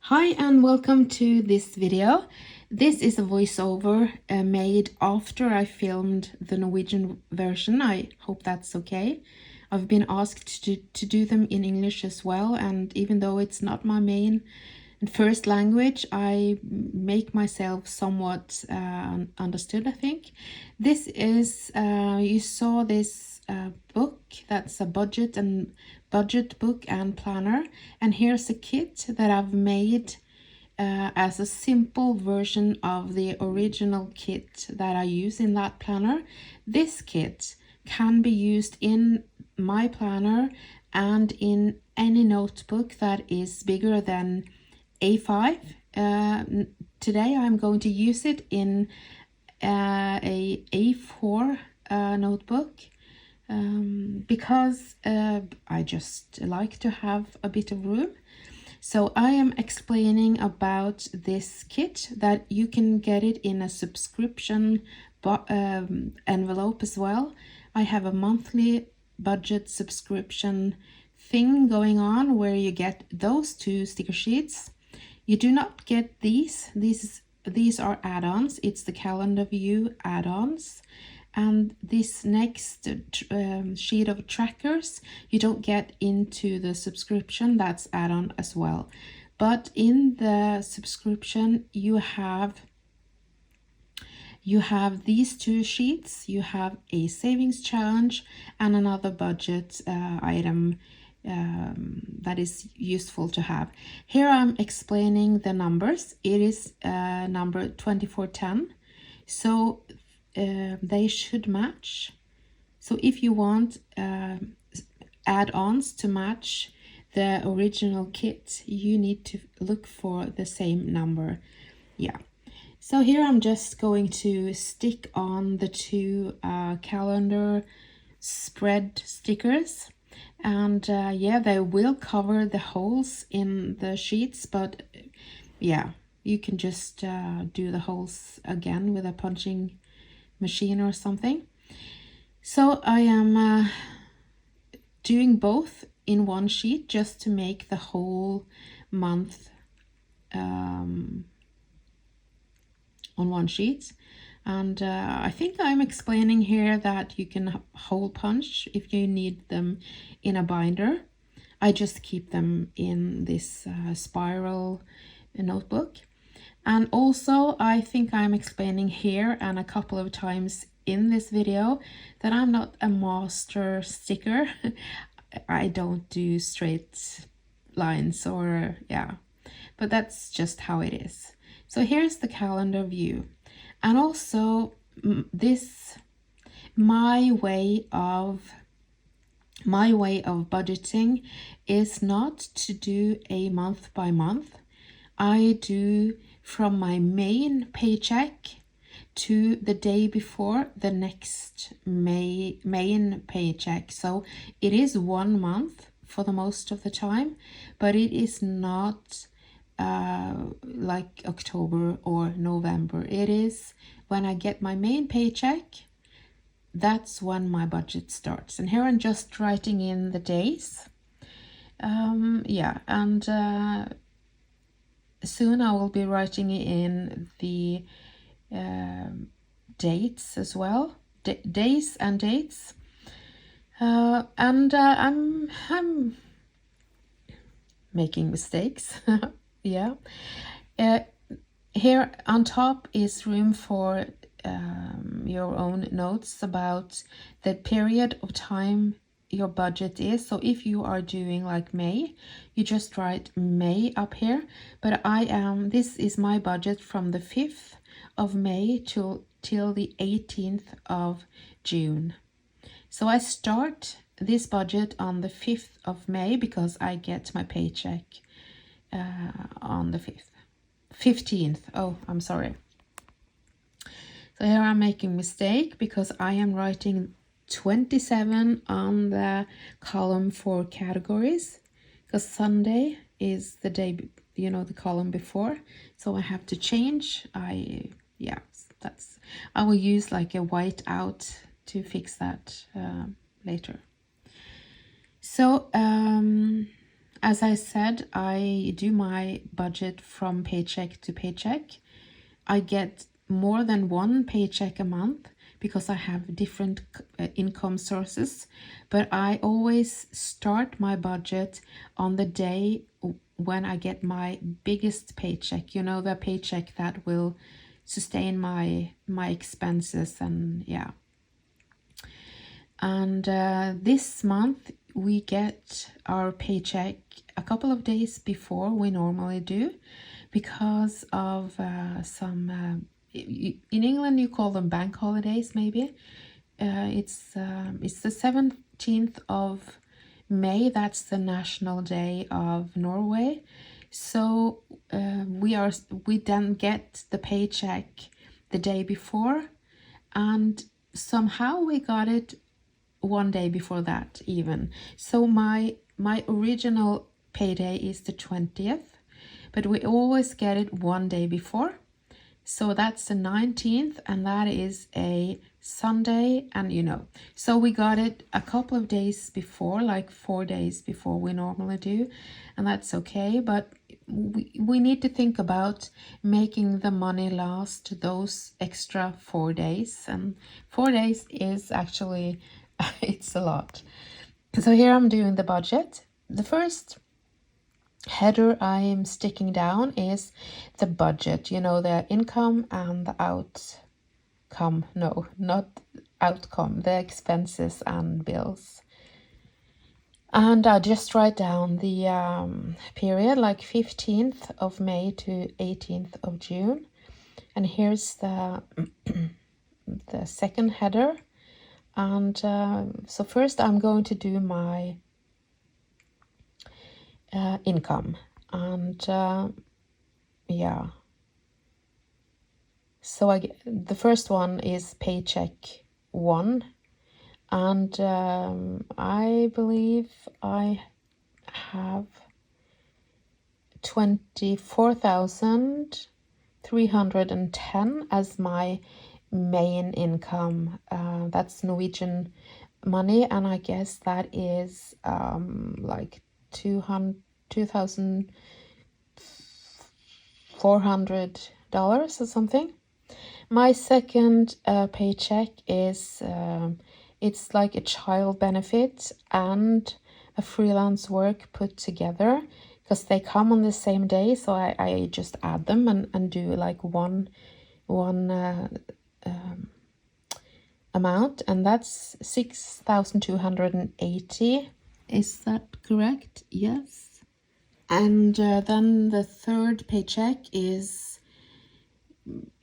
Hi and welcome to this video. This is a voiceover made after I filmed the Norwegian version. I hope that's okay. I've been asked to do them in English as well, and even though it's not my main and first language, I make myself somewhat understood, I think. This is, you saw this book, that's a budget book and planner, and here's a kit that I've made as a simple version of the original kit that I use in that planner. This kit can be used in my planner and in any notebook that is bigger than A5. Today I'm going to use it in a A4 notebook because I just like to have a bit of room. So I am explaining about this kit that you can get it in a subscription envelope as well. I have a monthly budget subscription thing going on where you get those two sticker sheets. You do not get these. These are add-ons. It's the calendar view add-ons. And this next sheet of trackers, you don't get into the subscription, that's add-on as well. But in the subscription, you have these two sheets. You have a savings challenge and another budget item that is useful to have. Here I'm explaining the numbers. It is number 2410. So they should match. So if you want add-ons to match the original kit, you need to look for the same number. Yeah. So here I'm just going to stick on the two calendar spread stickers. And yeah, they will cover the holes in the sheets, but yeah, you can just do the holes again with a punching machine or something. So I am doing both in one sheet just to make the whole month on one sheet. And I think I'm explaining here that you can hole punch if you need them in a binder. I just keep them in this spiral notebook. And also, I think I'm explaining here and a couple of times in this video that I'm not a master sticker. I don't do straight lines or, yeah, but that's just how it is. So here's the calendar view. And also this, my way of budgeting is not to do a month by month. I do from my main paycheck to the day before the next main paycheck. So it is 1 month for the most of the time, but it is not like October or November. It is when I get my main paycheck, that's when my budget starts. And here I'm just writing in the days. Yeah, and soon I will be writing in the dates as well, days and dates. And I'm making mistakes. Yeah. Here on top is room for your own notes about the period of time your budget is. So if you are doing like May, you just write May up here. But this is my budget from the 5th of May till the 18th of June. So I start this budget on the 5th of May because I get my paycheck on the 15th. Oh, I'm sorry. So here I'm making mistake because I am writing 27 on the column for categories, because Sunday is the day, you know, the column before. So I have to change. I will use like a white out to fix that later. So As I said, I do my budget from paycheck to paycheck. I get more than one paycheck a month because I have different income sources, but I always start my budget on the day when I get my biggest paycheck, you know, the paycheck that will sustain my expenses. And yeah, and this month we get our paycheck a couple of days before we normally do, because of some in England you call them bank holidays, maybe. It's the 17th of May. That's the national day of Norway. So we then get the paycheck the day before, and somehow we got it one day before that even. So my original payday is the 20th, but we always get it one day before. So that's the 19th, and that is a Sunday, and you know, so we got it a couple of days before, like 4 days before we normally do, and that's okay. But we need to think about making the money last those extra 4 days, and 4 days is actually it's a lot. So here I'm doing the budget. The first header I am sticking down is the budget, you know, the income and the outcome. No, not outcome, the expenses and bills. And I just write down the period, like 15th of May to 18th of June. And here's the the second header. And so first I'm going to do my income, and yeah, so the first one is paycheck 1, and I believe I have 24,310 as my main income. That's Norwegian money, and I guess that is like $2,400 or something. My second paycheck is it's like a child benefit and a freelance work put together, because they come on the same day. So I just add them and do like one amount, and that's 6,280. Is that correct? Yes. And then the third paycheck is,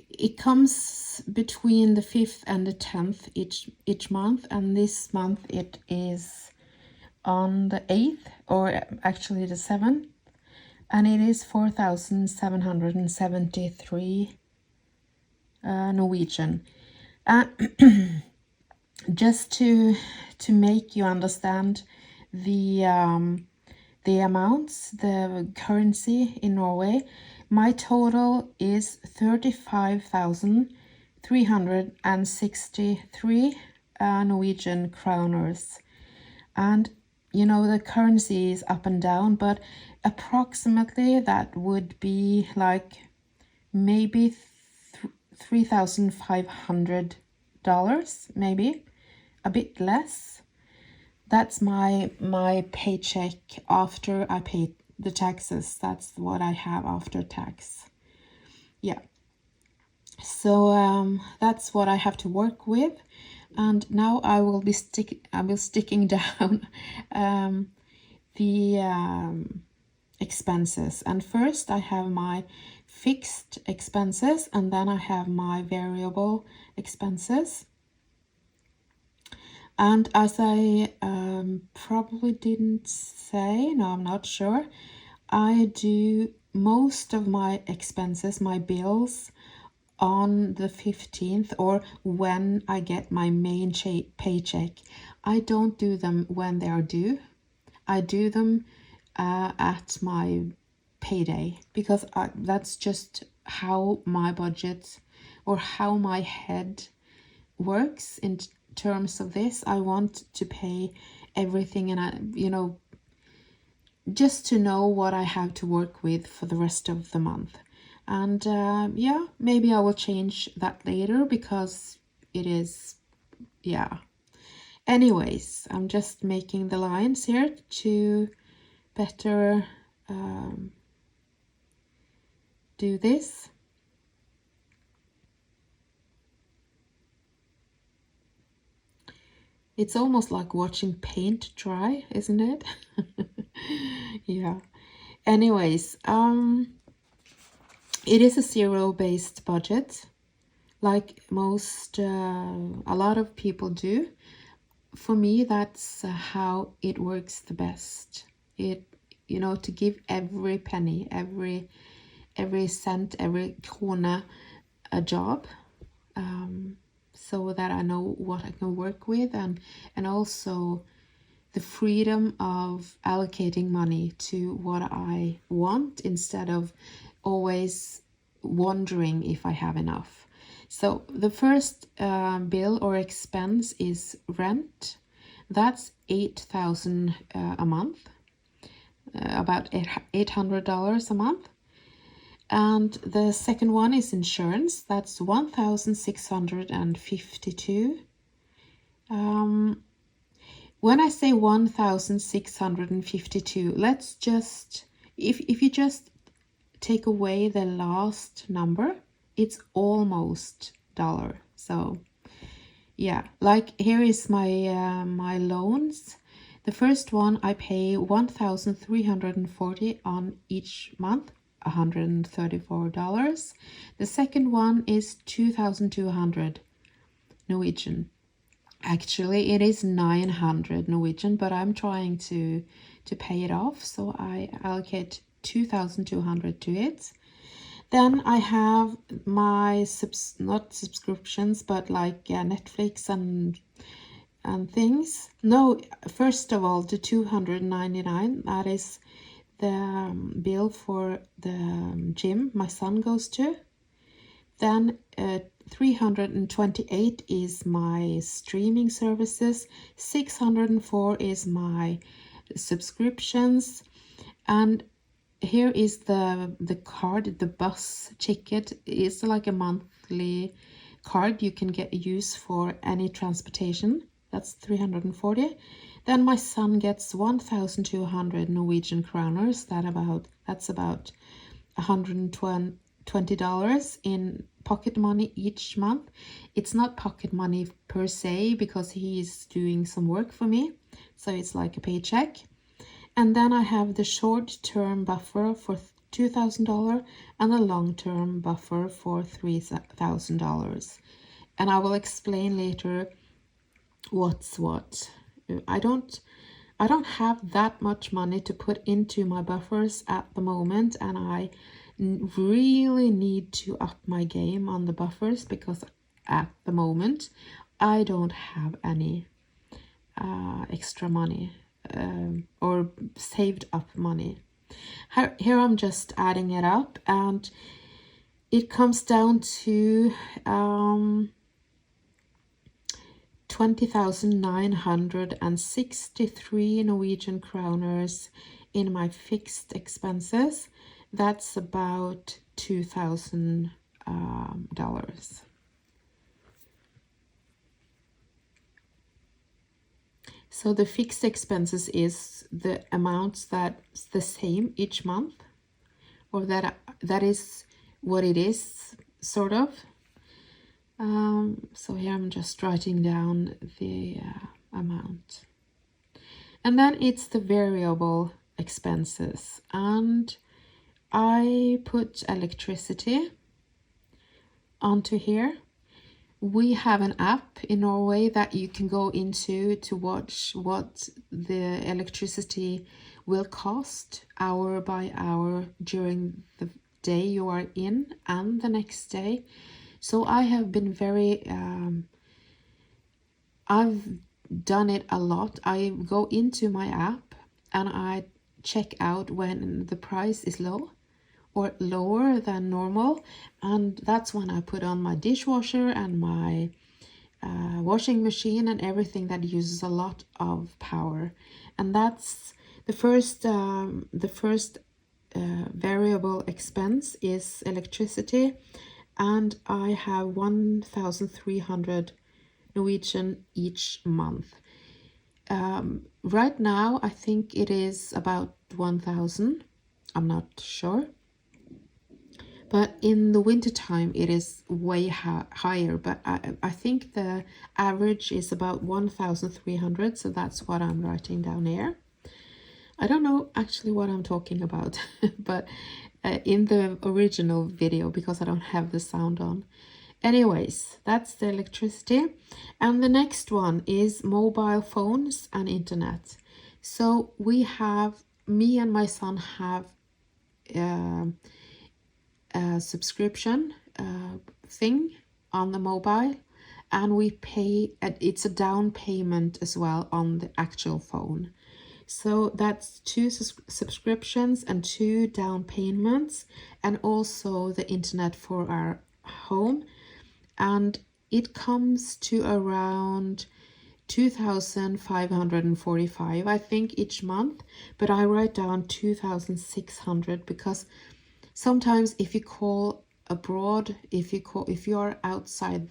it comes between the 5th and the 10th each month, and this month it is on the 8th, or actually the 7th, and it is 4,773 Norwegian. Just to make you understand the amounts, the currency in Norway, my total is 35,363 Norwegian kroners. And you know, the currency is up and down, but approximately that would be like maybe $3,500, maybe a bit less. That's my paycheck after I paid the taxes. That's what I have after tax. Yeah. So that's what I have to work with. And now I will be sticking down the expenses. And first I have my fixed expenses, and then I have my variable expenses. And as I probably didn't say, no, I'm not sure, I do most of my expenses, my bills, on the 15th, or when I get my main paycheck. I don't do them when they are due. I do them at my payday, because that's just how my budget, or how my head works in terms of this. I want to pay everything, and I, you know, just to know what I have to work with for the rest of the month. And yeah, maybe I will change that later because it is, yeah. Anyways, I'm just making the lines here to better do this. It's almost like watching paint dry, isn't it? Yeah. Anyways, it is a zero-based budget, like most, a lot of people do. For me, that's how it works the best. It, you know, to give every penny, every cent, every krona a job, so that I know what I can work with, and also the freedom of allocating money to what I want instead of always wondering if I have enough. So the first bill or expense is rent. That's 8,000 a month, about $800 a month. And the second one is insurance. That's 1,652. When I say 1,652, let's just, if you just take away the last number, it's almost dollar. So yeah, like here is my my loans. The first one I pay 1,340 on each month, $134. The second one is 2,200 Norwegian. Actually, it is 900 Norwegian, but I'm trying to pay it off, so I allocate 2,200 to it. Then I have my not subscriptions, but like Netflix and things. No, first of all, the 299, that is the bill for the gym my son goes to. Then 328 is my streaming services, 604 is my subscriptions, and here is the card, the bus ticket. It's like a monthly card you can get use for any transportation. That's 340. Then my son gets 1,200 Norwegian kroners. That's about $120 in pocket money each month. It's not pocket money per se because he's doing some work for me, so it's like a paycheck. And then I have the short-term buffer for $2,000 and a long-term buffer for $3,000. And I will explain later what's what. I don't have that much money to put into my buffers at the moment, and I really need to up my game on the buffers because at the moment I don't have any extra money or saved up money. Here I'm just adding it up, and it comes down to 20,963 Norwegian kroners in my fixed expenses. That's about $2,000. So the fixed expenses is the amounts that's the same each month, or that is what it is, sort of. So here I'm just writing down the amount. And then it's the variable expenses, and I put electricity onto here. We have an app in Norway that you can go into to watch what the electricity will cost hour by hour during the day you are in and the next day. So I have been very, I've done it a lot. I go into my app and I check out when the price is low or lower than normal, and that's when I put on my dishwasher and my washing machine and everything that uses a lot of power. And that's The first variable expense is electricity, and I have 1,300 Norwegian each month. Right now, I think it is about 1,000. I'm not sure. But in the winter time, it is way higher. But I think the average is about 1,300. So that's what I'm writing down here. I don't know actually what I'm talking about, but in the original video, because I don't have the sound on. Anyways, that's the electricity. And the next one is mobile phones and internet. So we have, me and my son have a subscription thing on the mobile, and we pay, it's a down payment as well on the actual phone. So that's 2 subscriptions and 2 down payments, and also the internet for our home. And it comes to around 2,545, I think, each month. But I write down 2,600 because sometimes if you call abroad, if you are outside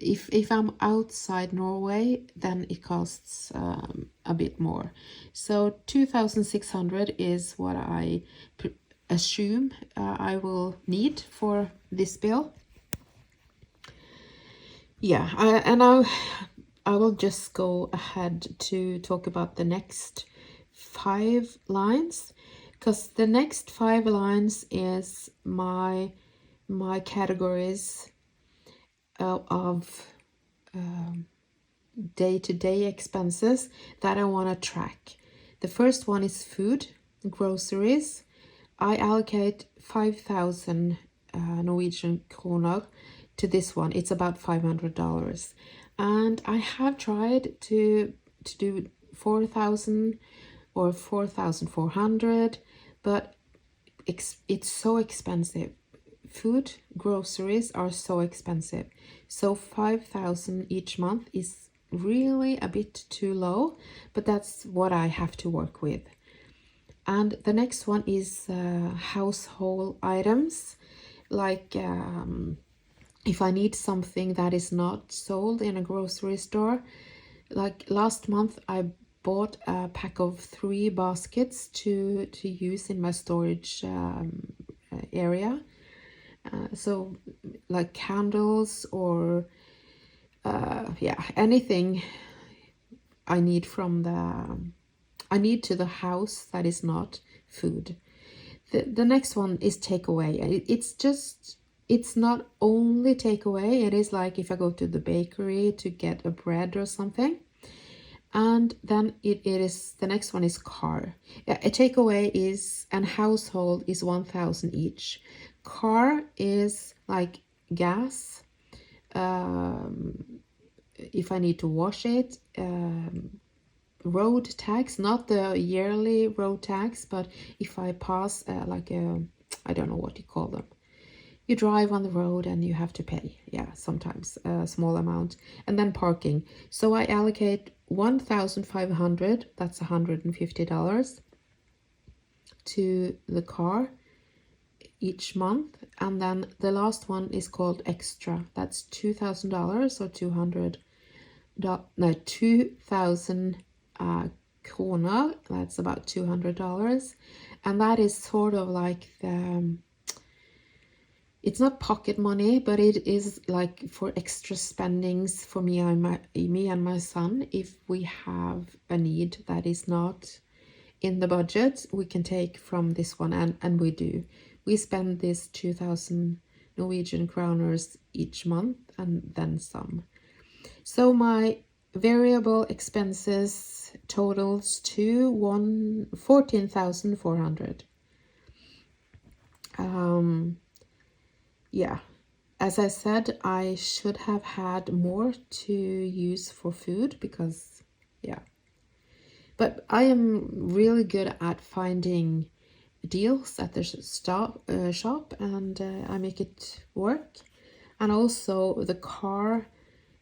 if I'm outside Norway, then it costs a bit more. So 2,600 is what I assume I will need for this bill. Yeah, I will just go ahead to talk about the next 5 lines, because the next 5 lines is my categories of day-to-day expenses that I want to track. The first one is food, groceries. I allocate 5,000 Norwegian kroner to this one. It's about $500, and I have tried to do 4,000 or 4,400, but it's so expensive. Food, groceries are so expensive. So 5,000 each month is really a bit too low, but that's what I have to work with. And the next one is household items, like if I need something that is not sold in a grocery store. Like last month I bought a pack of 3 baskets to use in my storage area. So like candles or yeah, anything I need from I need to the house that is not food. The next one is takeaway. It's not only takeaway. It is like if I go to the bakery to get a bread or something. And then it is, the next one is car. A takeaway is, and household is 1,000 each. Car is like gas, if I need to wash it, road tax, not the yearly road tax, but if I pass like a, I don't know what you call them. You drive on the road and you have to pay, yeah, sometimes a small amount. And then parking. So I allocate 1,500, that's $150 to the car each month. And then the last one is called extra. That's $2,000 or 2,000 kroner. That's about $200. And that is sort of like the, it's not pocket money, but it is like for extra spendings for me and my son. If we have a need that is not in the budget, we can take from this one, and we do. We spend this 2,000 Norwegian kroners each month and then some. So my variable expenses totals to 14,400. Yeah, as I said, I should have had more to use for food because, yeah. But I am really good at finding deals at the shop, and I make it work. And also the car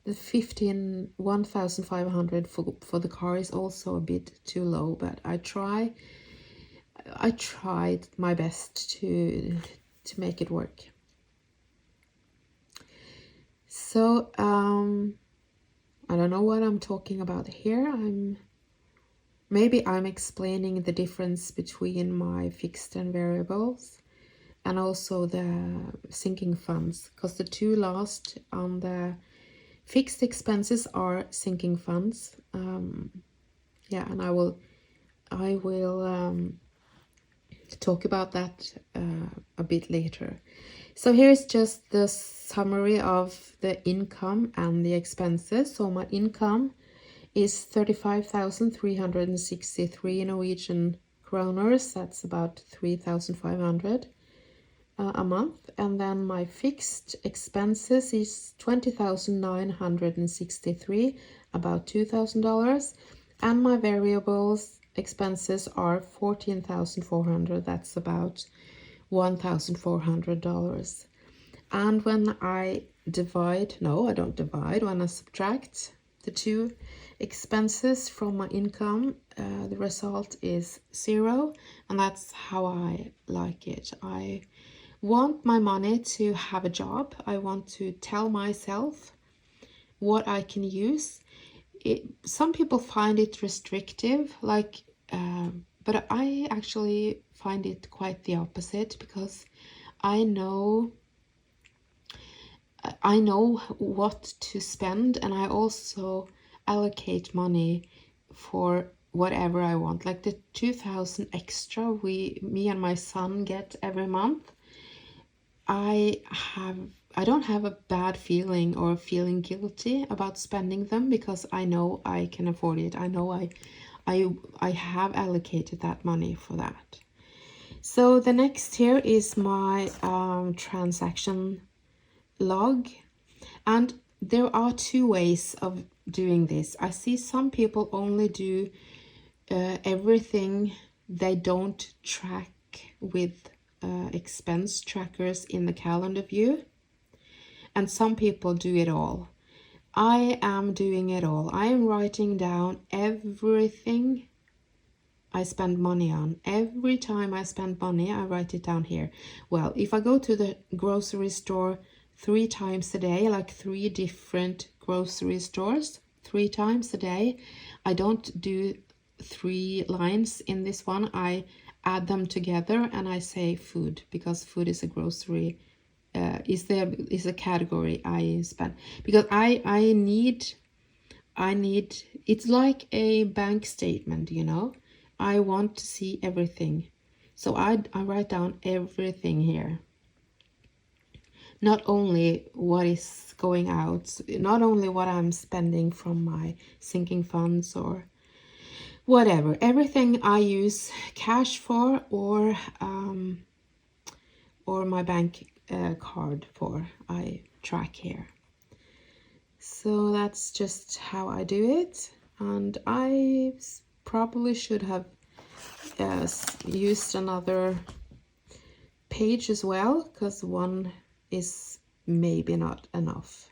the 1,500 for the car is also a bit too low, but I tried my best to make it work. So I don't know what I'm talking about here. Maybe I'm explaining the difference between my fixed and variables, and also the sinking funds, because the two last on the fixed expenses are sinking funds. Yeah, and I will talk about that a bit later. So here's just the summary of the income and the expenses. So my income is 35,363 Norwegian kroners. That's about 3,500 a month. And then my fixed expenses is 20,963, about $2,000. And my variables expenses are 14,400. That's about $1,400. And when I when I subtract the two expenses from my income, the result is 0, and that's how I like it. I want my money to have a job. I want to tell myself what I can use. Some people find it restrictive, like, but I actually find it quite the opposite, because I know what to spend, and I also allocate money for whatever I want. Like the 2,000 extra me and my son get every month, I don't have a bad feeling or feeling guilty about spending them, because I know I can afford it. I know I have allocated that money for that. So the next here is my transaction log, and there are two ways of doing this. I see some people only do everything. They don't track with expense trackers in the calendar view, and some people do it all. I am doing it all. I am writing down everything I spend money on. Every time I spend money, I write it down here. Well, if I go to the grocery store 3 times a day, like 3 different grocery stores 3 times a day, I don't do 3 lines in this one. I add them together and I say food, because food is a grocery is a category I spend, because I need it's like a bank statement, you know. I want to see everything, so I write down everything here. Not only what is going out, not only what I'm spending from my sinking funds or whatever, everything I use cash for, or my bank card for, I track here. So that's just how I do it, and I probably should have used another page as well, because one is maybe not enough.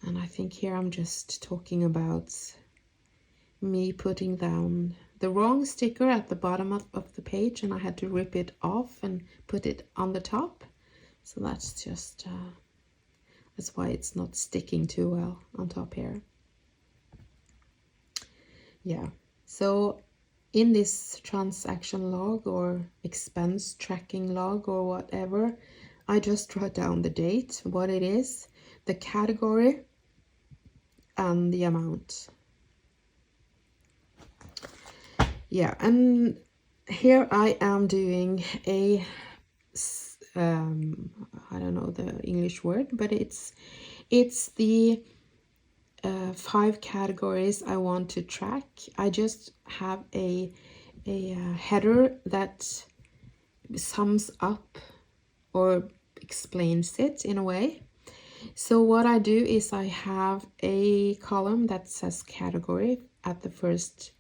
And I think here I'm just talking about me putting down the wrong sticker at the bottom of the page, and I had to rip it off and put it on the top. So that's just that's why it's not sticking too well on top here. Yeah, so in this transaction log or expense tracking log or whatever, I just write down the date, what it is, the category, and the amount. Yeah, and here I am doing a I don't know the English word, but it's the 5 categories I want to track. I just have a header that sums up or explains it in a way. So what I do is I have a column that says category at the first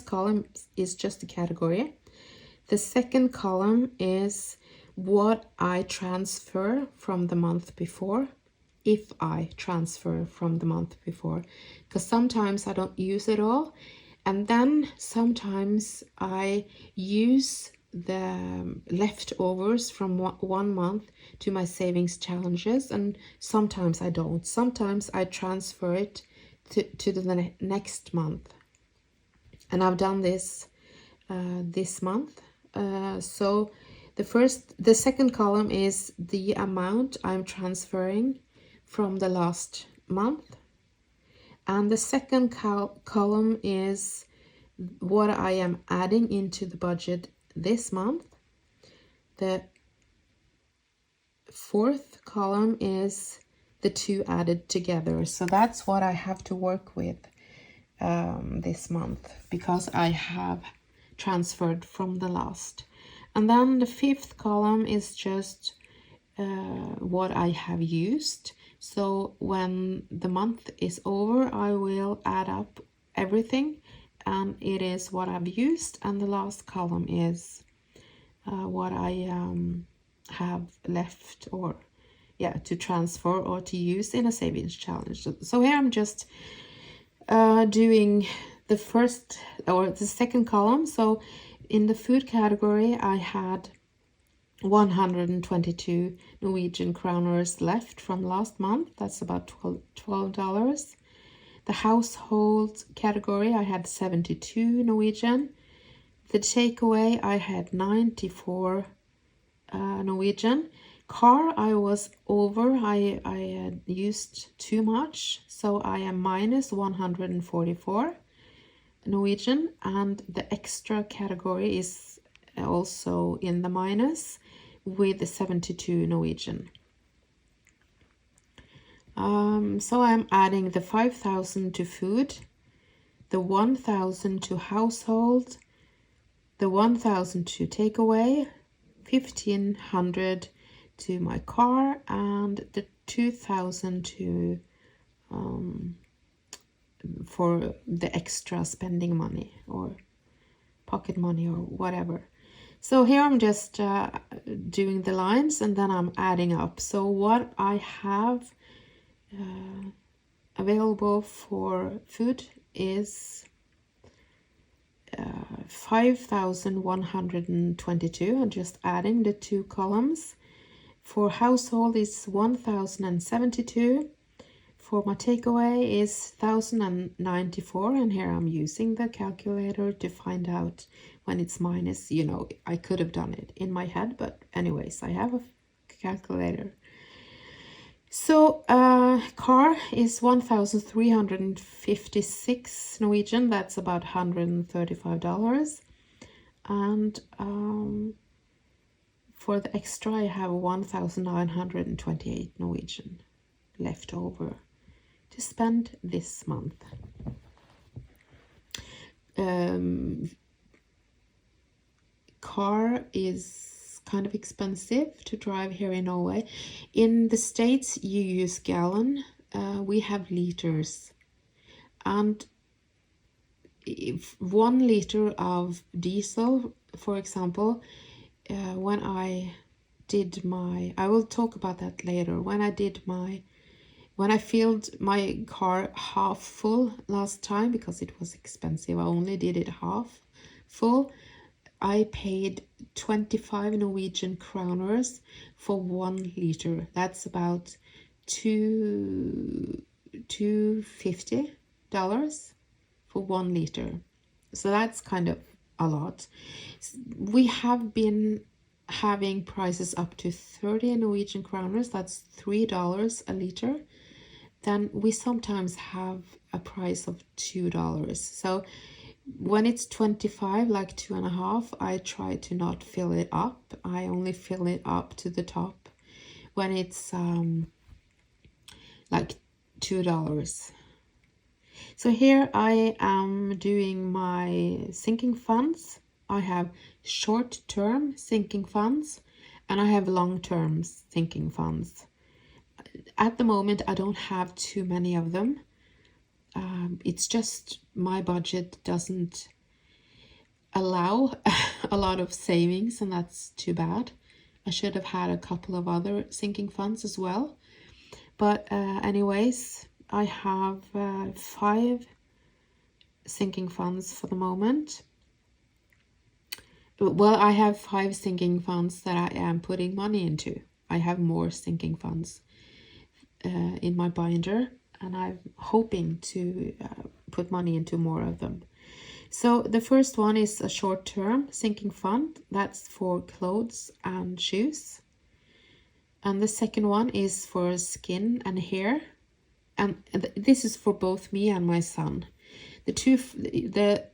column is just a category. The second column is what I transfer from the month before. if I transfer from the month before, because sometimes I don't use it all, and then sometimes I use the leftovers from one month to my savings challenges, and sometimes I don't. Sometimes I transfer it to the next month, and I've done this this month. So the second column is the amount I'm transferring from the last month, and the second column is what I am adding into the budget this month. The fourth column is the two added together. So that's what I have to work with this month, because I have transferred from the last. And then the fifth column is just what I have used. So when the month is over, I will add up everything, and it is what I've used, and the last column is what I have left, or to transfer or to use in a savings challenge. So here I'm just doing the first or the second column. So in the food category, I had 122 Norwegian kroners left from last month. That's about $12. The household category, I had 72 Norwegian. The takeaway, I had 94 Norwegian. Car, I was over. I had used too much, so I am minus 144 Norwegian, and the extra category is also in the minus with 72 Norwegian. So I'm adding the 5,000 to food, the 1,000 to household, the 1,000 to takeaway, 1,500 to my car, and the 2,000 to for the extra spending money or pocket money or whatever. So here I'm just doing the lines, and then I'm adding up. So what I have available for food is 5,122. I'm just adding the two columns. For household is 1,072. For my takeaway is 1,094, and here I'm using the calculator to find out when it's minus. You know, I could have done it in my head, but anyways, I have a calculator. So car is 1,356 Norwegian. That's about $135. And for the extra, I have 1,928 Norwegian left over to spend this month. Car is kind of expensive to drive here in Norway. In the States, you use gallon. We have liters. And if 1 liter of diesel, for example, when I did my, I will talk about that later, when I filled my car half full last time, because it was expensive, I only did it half full, I paid 25 Norwegian kroners for 1 liter. That's about $250 for 1 liter. So that's kind of a lot. We have been having prices up to 30 Norwegian kroners. That's $3 a liter. Then we sometimes have a price of $2. So when it's 25, like 2.5, I try to not fill it up. I only fill it up to the top when it's like $2. So here I am doing my sinking funds. I have short-term sinking funds, and I have long-term sinking funds. At the moment, I don't have too many of them. It's just my budget doesn't allow a lot of savings, and that's too bad. I should have had a couple of other sinking funds as well. But anyways, I have 5 sinking funds for the moment. Well, I have 5 sinking funds that I am putting money into. I have more sinking funds in my binder, and I'm hoping to put money into more of them. So the first one is a short-term sinking fund. That's for clothes and shoes. And the second one is for skin and hair. And this is for both me and my son. The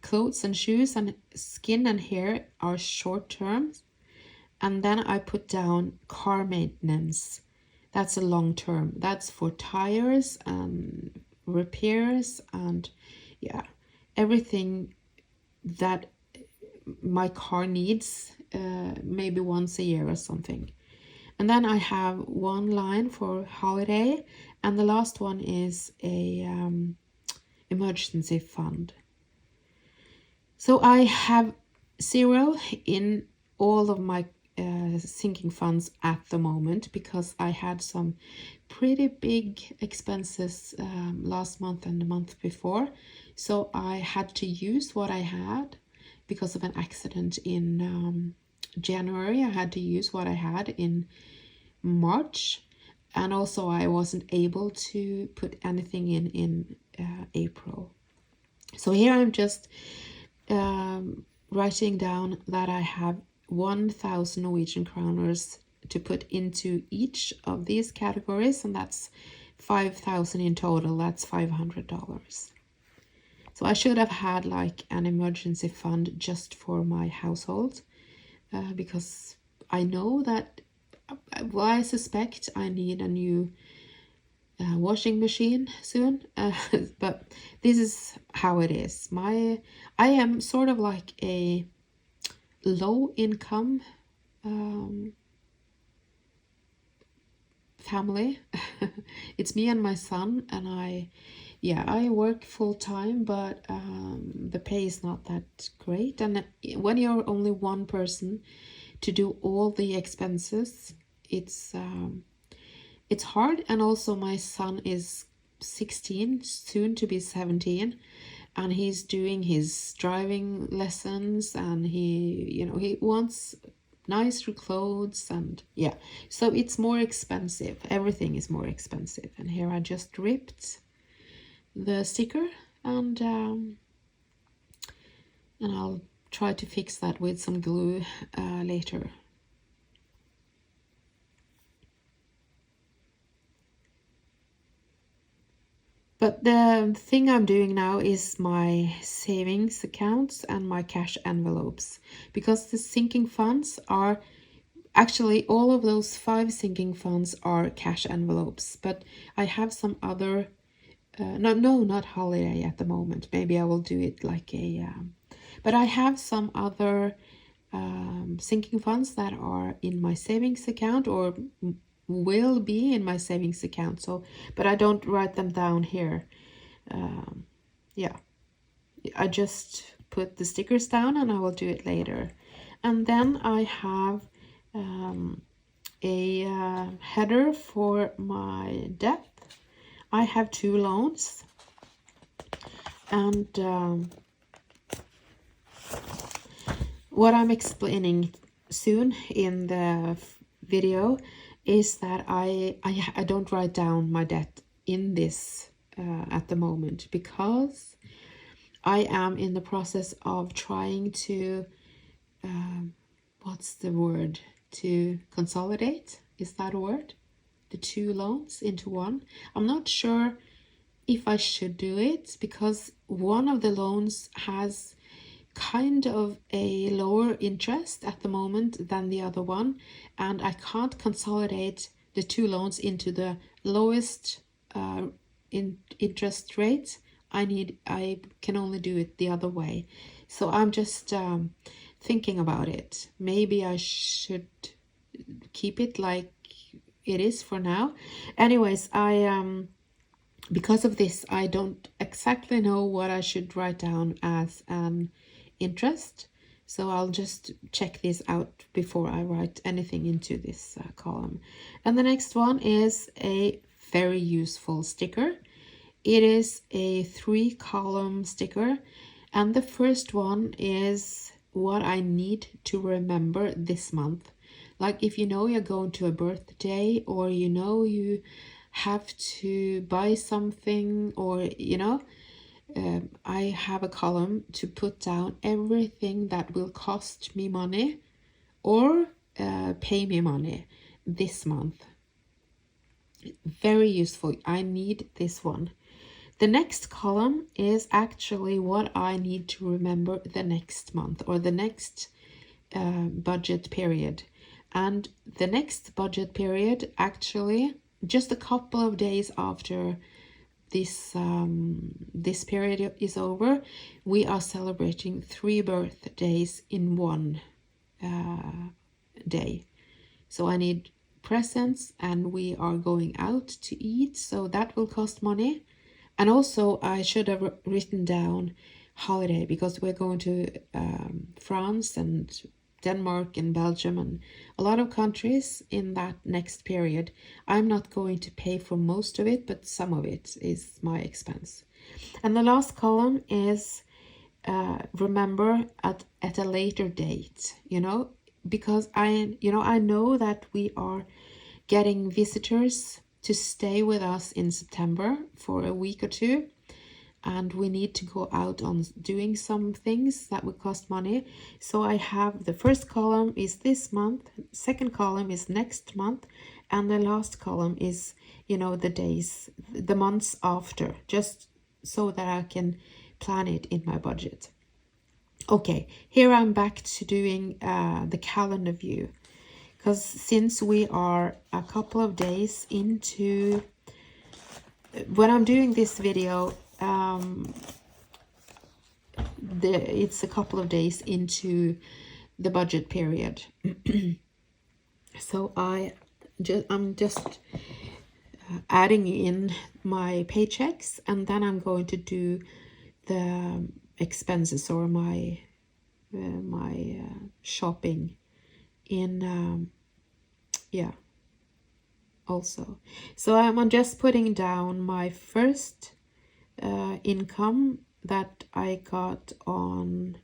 clothes and shoes and skin and hair are short term. And then I put down car maintenance. That's a long term. That's for tires and repairs and yeah, everything that my car needs, maybe once a year or something. And then I have one line for holiday, and the last one is a emergency fund. So I have 0 in all of my sinking funds at the moment, because I had some pretty big expenses last month and the month before. So I had to use what I had because of an accident in January. I had to use what I had in March, and also I wasn't able to put anything in April. So here I'm just writing down that I have 1,000 Norwegian kroners to put into each of these categories, and that's 5,000 in total. That's $500. So I should have had like an emergency fund just for my household, because I know that, well, I suspect I need a new washing machine soon, but this is how it is. I am sort of like a low income family. It's me and my son, and I work full time, but the pay is not that great, and when you're only one person to do all the expenses, it's hard. And also my son is 16, soon to be 17, and he's doing his driving lessons, and he wants nicer clothes, and yeah, so it's more expensive. Everything is more expensive. And here I just ripped the sticker, and I'll try to fix that with some glue later. But the thing I'm doing now is my savings accounts and my cash envelopes, because the sinking funds are actually, all of those 5 sinking funds are cash envelopes. But I have some other, no, not holiday at the moment. Maybe I will do it like a, but I have some other sinking funds that are in my savings account, or will be in my savings account. So, but I don't write them down here. Yeah, I just put the stickers down, and I will do it later. And then I have a header for my debt. I have 2 loans, and what I'm explaining soon in the video is that I don't write down my debt in this at the moment, because I am in the process of trying to what's the word, to consolidate, is that a word, the 2 loans into one. I'm not sure if I should do it, because one of the loans has kind of a lower interest at the moment than the other one, and I can't consolidate the 2 loans into the lowest interest rate. I can only do it the other way. So I'm just thinking about it. Maybe I should keep it like it is for now. Anyways, because of this, I don't exactly know what I should write down as an interest. So I'll just check this out before I write anything into this column. And the next one is a very useful sticker. It is a 3-column sticker, and the first one is what I need to remember this month. Like if you know you're going to a birthday, or you know you have to buy something, or you know, I have a column to put down everything that will cost me money or pay me money this month. Very useful. I need this one. The next column is actually what I need to remember the next month, or the next budget period. And the next budget period, actually, just a couple of days after this period is over, we are celebrating 3 birthdays in one day. So I need presents, and we are going out to eat, so that will cost money. And also I should have written down holiday, because we're going to France and Denmark and Belgium and a lot of countries in that next period. I'm not going to pay for most of it, but some of it is my expense. And the last column is remember at a later date, you know, because I know that we are getting visitors to stay with us in September for a week or two, and we need to go out on doing some things that will cost money. So I have the first column is this month, second column is next month, and the last column is, you know, the days, the months after, just so that I can plan it in my budget. Okay, here I'm back to doing the calendar view, because since we are a couple of days into, when I'm doing this video, it's a couple of days into the budget period. So I'm just adding in my paychecks, and then I'm going to do the expenses, or my shopping in also. So I'm just putting down my first income that I got on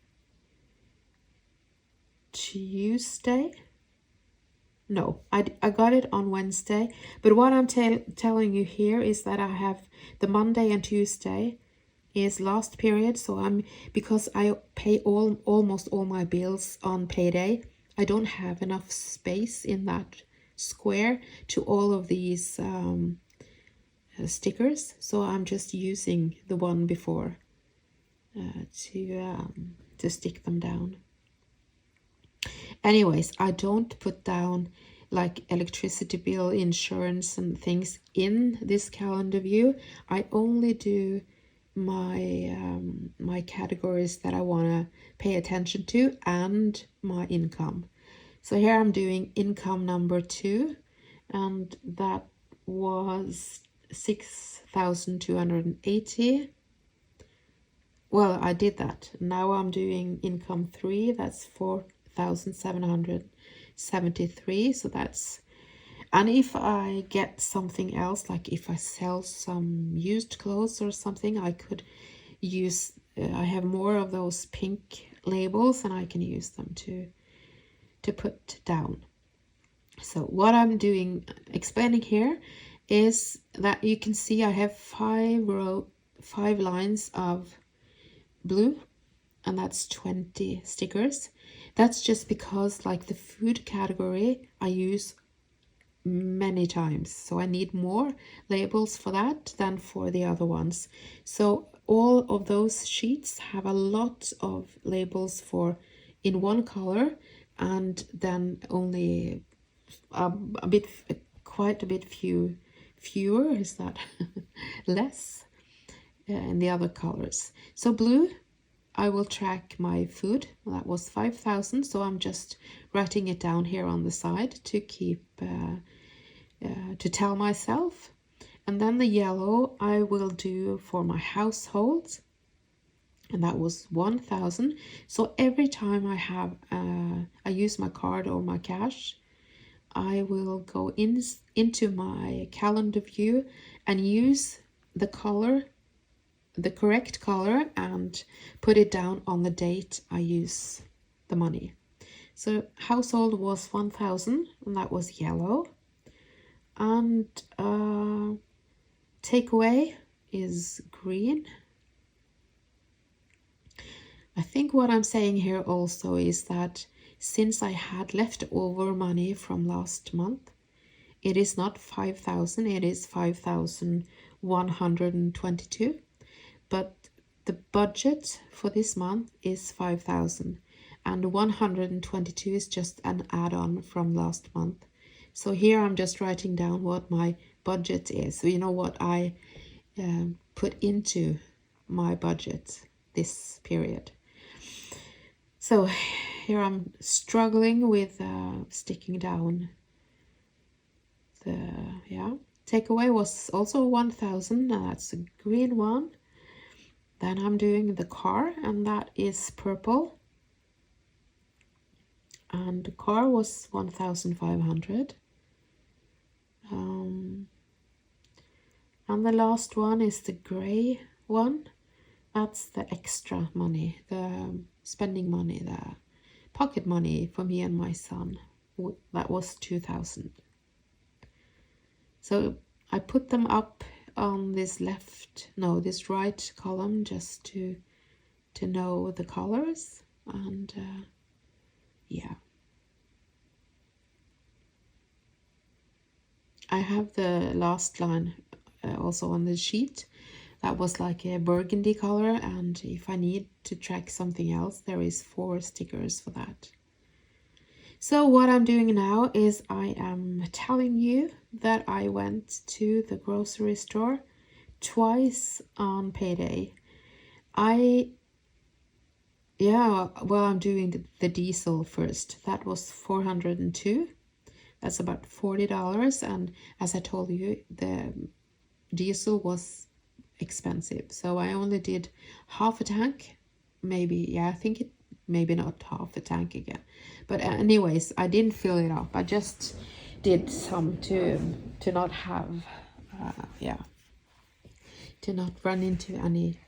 Tuesday. No, I got it on Wednesday, but what I'm telling you here is that I have the Monday and Tuesday is last period. So because I pay almost all my bills on payday, I don't have enough space in that square to all of these stickers, so I'm just using the one before to stick them down. Anyways, I don't put down like electricity bill, insurance and things in this calendar view. I only do my categories that I want to pay attention to and my income. So here I'm doing income number 2, and that was 6,280. Well, I did that. Now I'm doing income 3, that's 4,773. So that's, and if I get something else, like if I sell some used clothes or something, I could use, I have more of those pink labels, and I can use them to put down. So what I'm doing, explaining here, is that you can see I have 5 lines of blue, and that's 20 stickers. That's just because like the food category I use many times, so I need more labels for that than for the other ones. So all of those sheets have a lot of labels for in one color, and then only quite a bit fewer, is that less in the other colors. So blue, I will track my food. That was 5,000, so I'm just writing it down here on the side to keep to tell myself. And then the yellow I will do for my household, and that was 1,000. So every time I use my card or my cash, I will go into my calendar view and use the color, the correct color, and put it down on the date I use the money. So household was 1,000, and that was yellow. And takeaway is green. I think what I'm saying here also is that since I had leftover money from last month, it is not 5,000, it is 5,122. But the budget for this month is 5,000, and 122 is just an add-on from last month. So here I'm just writing down what my budget is. So you know what I put into my budget this period. So here I'm struggling with sticking down the, takeaway was also 1,000, that's a green one. Then I'm doing the car, and that is purple. And the car was 1,500. And the last one is the gray one. That's the extra money, the spending money, the pocket money for me and my son. That was 2,000. So I put them up on this this right column just to know the colors. And yeah, I have the last line also on the sheet. That was like a burgundy color, and if I need to track something else, there is 4 stickers for that. So what I'm doing now is I am telling you that I went to the grocery store twice on payday. I'm doing the diesel first. That was 402. That's about $40. And as I told you, the diesel was expensive. So I only did half a tank. Maybe not half a tank again. But anyways, I didn't fill it up. I just did some to not have, to not run into any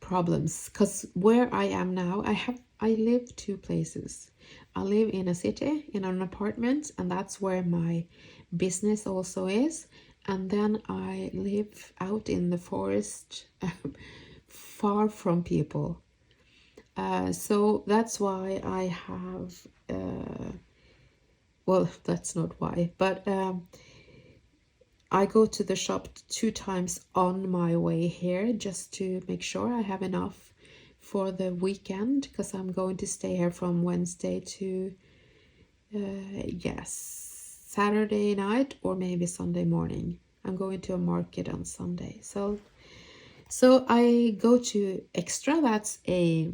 problems. Because where I am now, I live 2 places. I live in a city, in an apartment, and that's where my business also is. And then I live out in the forest, far from people. So that's why I have, well, that's not why, but I go to the shop 2 times on my way here just to make sure I have enough for the weekend, because I'm going to stay here from Wednesday to, Saturday night or maybe Sunday morning. I'm going to a market on Sunday. So I go to Extra. That's a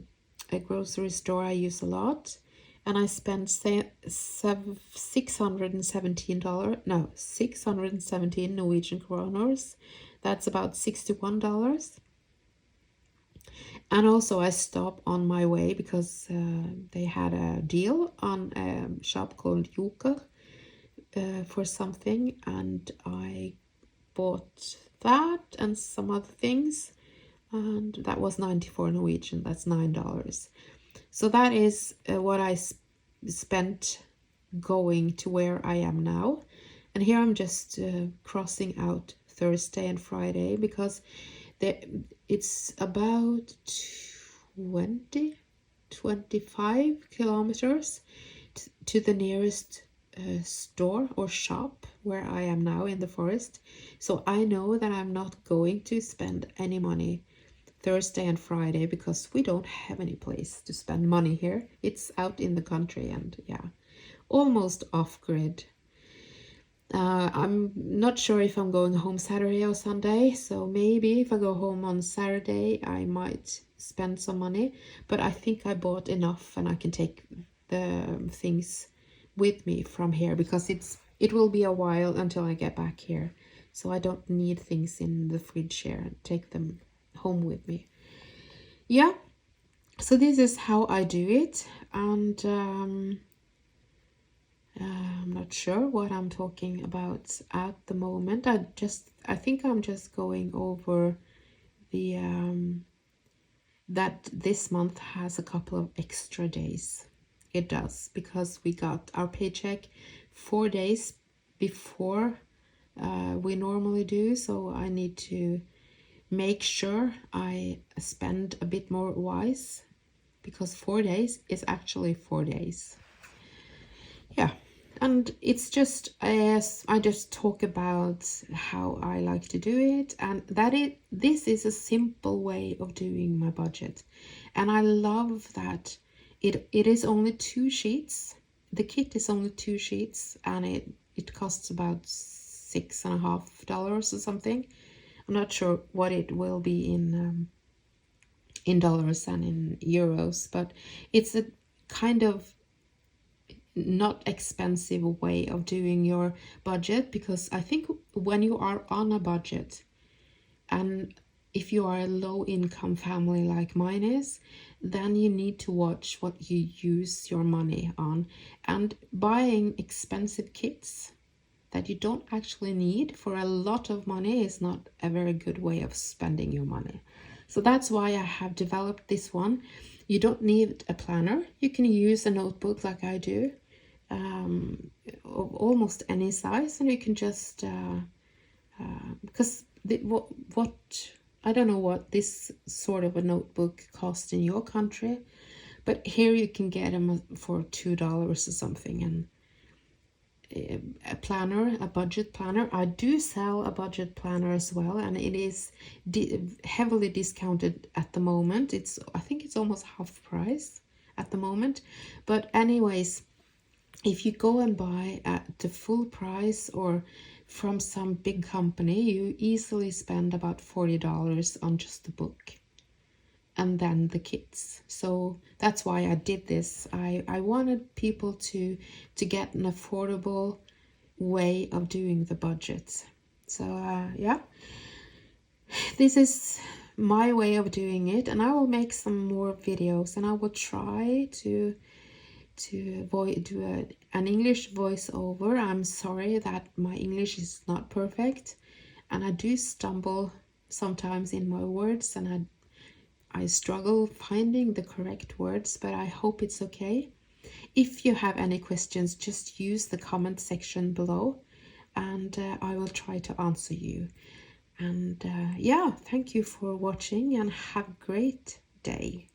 grocery store I use a lot, and I spent $617 Norwegian kroners. That's about $61. And also I stop on my way because they had a deal on a shop called Joker for something, and I bought that and some other things, and that was 94 Norwegian. That's $9. So that is what I spent going to where I am now. And here I'm just crossing out Thursday and Friday, because it's about 25 kilometers to the nearest store or shop where I am now in the forest. So I know that I'm not going to spend any money Thursday and Friday, because we don't have any place to spend money here. It's out in the country, and almost off-grid. I'm not sure if I'm going home Saturday or Sunday, so maybe if I go home on Saturday I might spend some money, but I think I bought enough and I can take the things with me from here, because it will be a while until I get back here, so I don't need things in the fridge here and take them home with me. yeah, so this is how I do it. And I'm not sure what I'm talking about at the moment. I think I'm just going over the that this month has a couple of extra days. It does, because we got our paycheck 4 days before we normally do, so I need to make sure I spend a bit more wise, because 4 days is actually 4 days. Yeah, and it's just as I just talk about how I like to do it, and this is a simple way of doing my budget. And I love that it is only 2 sheets. The kit is only 2 sheets, and it costs about $6.50 or something. I'm not sure what it will be in dollars and in euros, but it's a kind of not expensive way of doing your budget, because I think when you are on a budget, and if you are a low income family like mine is, then you need to watch what you use your money on. And buying expensive kits that you don't actually need for a lot of money is not a very good way of spending your money. So that's why I have developed this one. You don't need a planner. You can use a notebook like I do, of almost any size, and you can just because what I don't know what this sort of a notebook costs in your country, but here you can get them for $2 or something. And a planner, a budget planner, I do sell a budget planner as well, and it is heavily discounted at the moment. I think it's almost half price at the moment. But anyways, if you go and buy at the full price or from some big company, you easily spend about $40 on just the book and then the kits. So that's why I did this. I wanted people to get an affordable way of doing the budget. So yeah, this is my way of doing it, and I will make some more videos, and I will try to do an English voiceover. I'm sorry that my English is not perfect, and I do stumble sometimes in my words, and I struggle finding the correct words, but I hope it's okay. If you have any questions, just use the comment section below, and I will try to answer you. And yeah, thank you for watching, and have a great day.